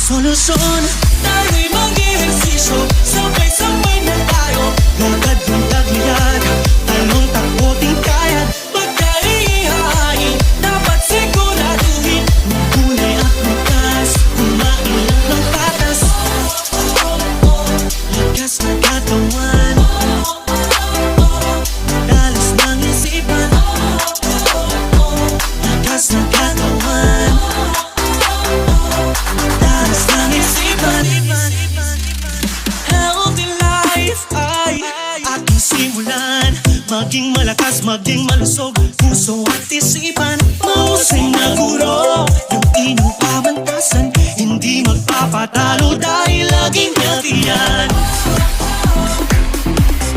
solusyon. Tayo'y mag-ehersisyo, sabay-sabay na tayo. Lakad yung tagliyad, talong takbo tingkayad. Pagka-ihahain, dapat siguraduhin magkulay at bukas, kumain lang ng patas. Lakas ng katawan, dalas ng isipan. Lakas ng katawan, dalas ng isipan. Healthy life ay ating simulan. Maging malakas, maging malusog, puso at isipan. Mahusay na guro, yung inyong pamantasan. Hindi magpapatalo dahil laging healthy yan.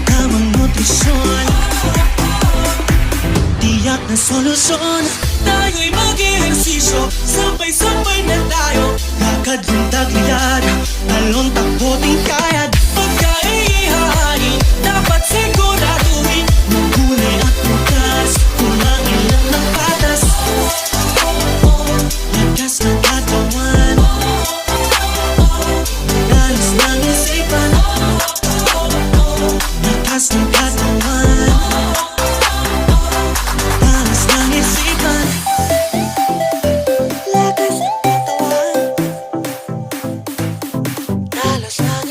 Tamang nutrisyon, tiyak na solusyon. Tayo'y mag-ehersisyo, sabay-sabay na tayo. Lakad yung tagliyad, talong takbo tingkayad. Pagka-ihahain, dapat siguraduhin magkulay at bukas, kumain lang ng patas. Lakas ng katawan, dalas ng isipan. Lakas ng katawan, dalas ng isipan. Lakas ng katawan, dalas ng